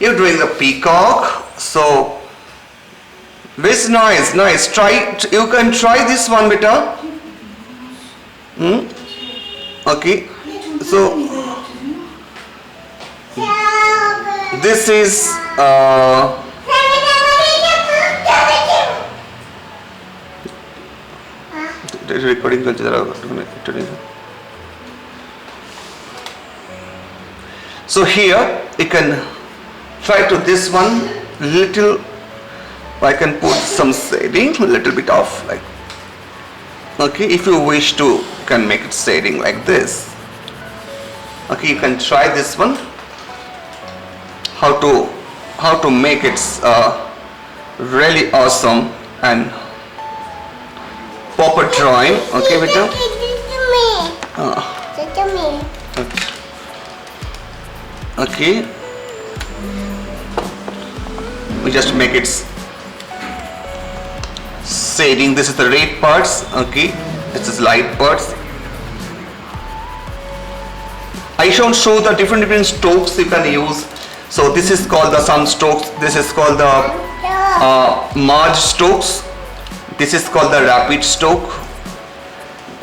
You're doing the peacock. So this nice. You can try this one, beta. Okay. So this is recording. So here you can try to this one little. I can put some shading, a little bit of like. Okay, if you wish to, you can make it shading like this. Okay, you can try this one. How to make it really awesome and proper drawing. Okay, beta. Okay. We just make it shading. This is the red parts. Okay, this is light parts. I shall show the different strokes you can use. So this is called the some strokes. This is called the merge strokes. This is called the rapid stroke.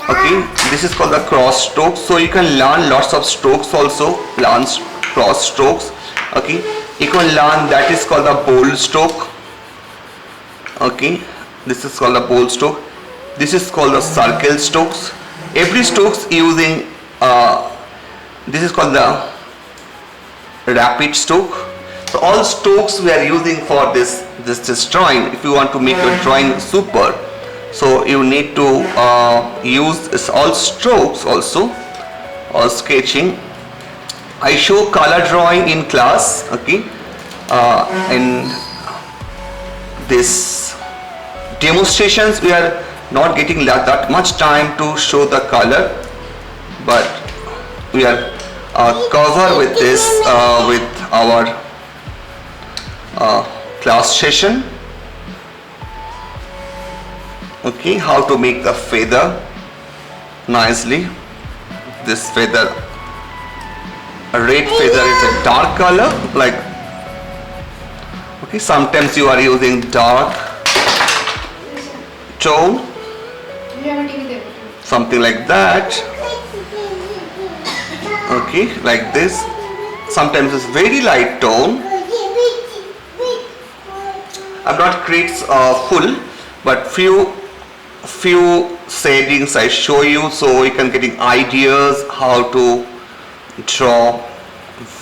Okay, this is called the cross stroke. So you can learn lots of strokes also. Learn cross strokes. Okay, you can learn that is called the bold stroke. Okay, this is called the bold stroke. This is called the circle strokes. Every strokes using this is called the rapid stroke. So all strokes we are using for this drawing. If you want to make your drawing super, so you need to use this all strokes also, or sketching. I show color drawing in class. Okay, in this demonstrations we are not getting that much time to show the color, but we are cover with this with our class session. Okay, how to make the feather nicely. This feather, a red feather is a dark color, like. Okay, sometimes you are using dark tone, something like that. Okay, like this. Sometimes it's very light tone. I'm not creates full, but few shadings I show you, so you can getting ideas how to draw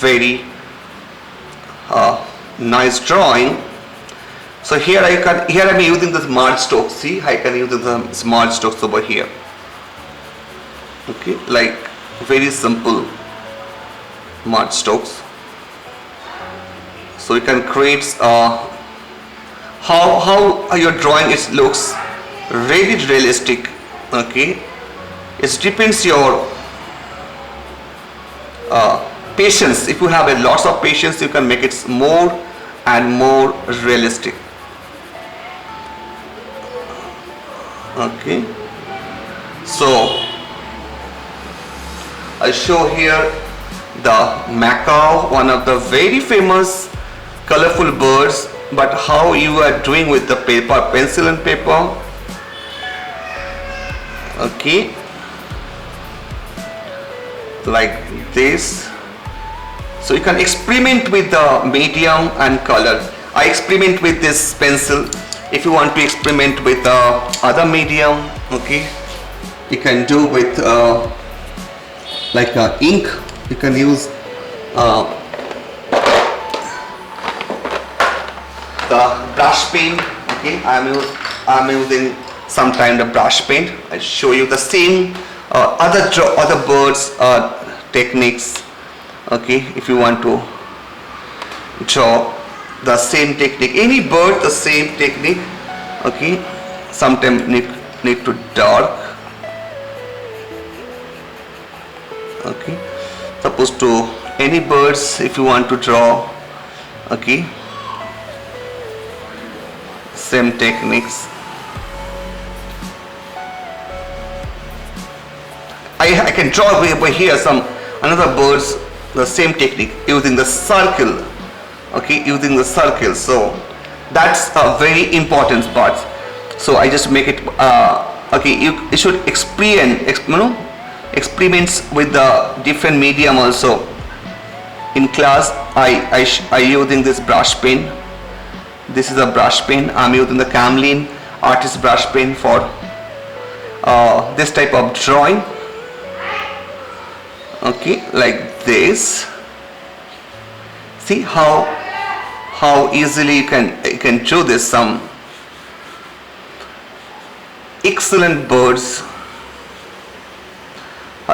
very nice drawing. So here I'm using this merge stroke. See, I can use the smart strokes over here. Okay, like very simple merge strokes. So you can create how your drawing looks really realistic. Okay, it depends your patience. If you have a lots of patience, you can make it more and more realistic. Okay, so I show here the macaw, one of the very famous colorful birds, but how you are doing with the paper, pencil and paper. Okay, like this. So you can experiment with the medium and color. I experiment with this pencil. If you want to experiment with other medium, okay, you can do with like ink. You can use the brush paint. Okay, I'm using sometime the brush paint. I show you the same other birds techniques. Okay, if you want to draw the same technique, any bird the same technique. Okay, sometimes need to dark. Okay, suppose to any birds if you want to draw. Okay, same techniques. I can draw over here some another birds the same technique using the circle. okay, using the circle. So that's a very important part. So I just make it okay. You should experiments with the different medium also. In class I using this brush pen. This is a brush pen. I'm using the Camlin artist brush pen for this type of drawing, okay, like this. See how easily you can draw this. Some excellent birds.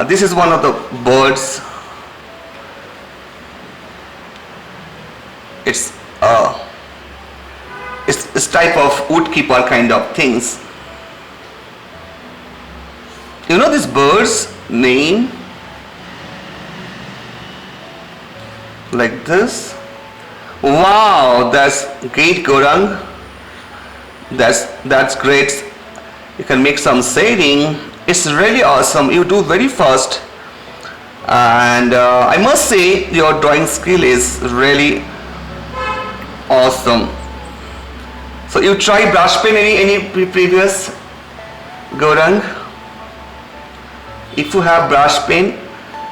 This is one of the birds. It's type of woodkeeper kind of things. You know this bird's name? Like this. Wow, that's great, Gaurang. That's great. You can make some shading. It's really awesome. You do very fast, and I must say your drawing skill is really awesome. So you try brush pen any previous, Gaurang? If you have brush pen,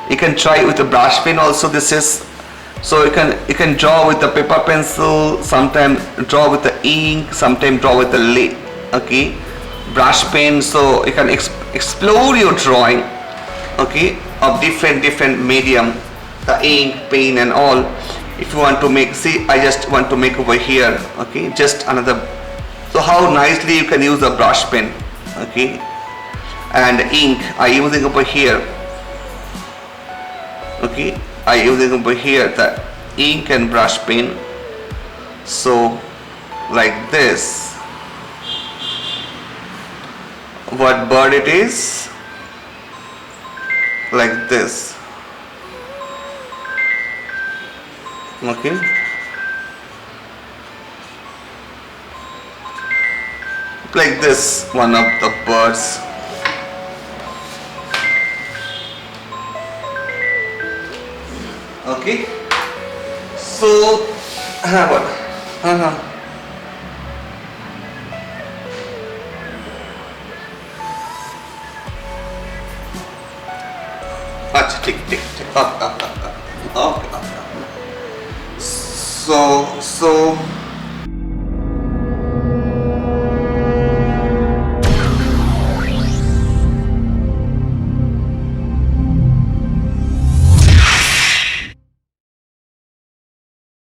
you can try with the brush pen also. This is so you can draw with the paper pencil, sometimes draw with the ink, sometimes draw with the lead, okay, brush pen. So you can explore your drawing, okay, of different medium, the ink, pen and all. If you want to make, see, I just want to make over here, okay, just another. So how nicely you can use a brush pen, okay, and ink I using over here, okay, I using over here the ink and brush pen. So like this, what bird it is, like this, okay. Like this, one of the birds. Okay. So, what? अच्छा ठीक ठीक ठीक okay. So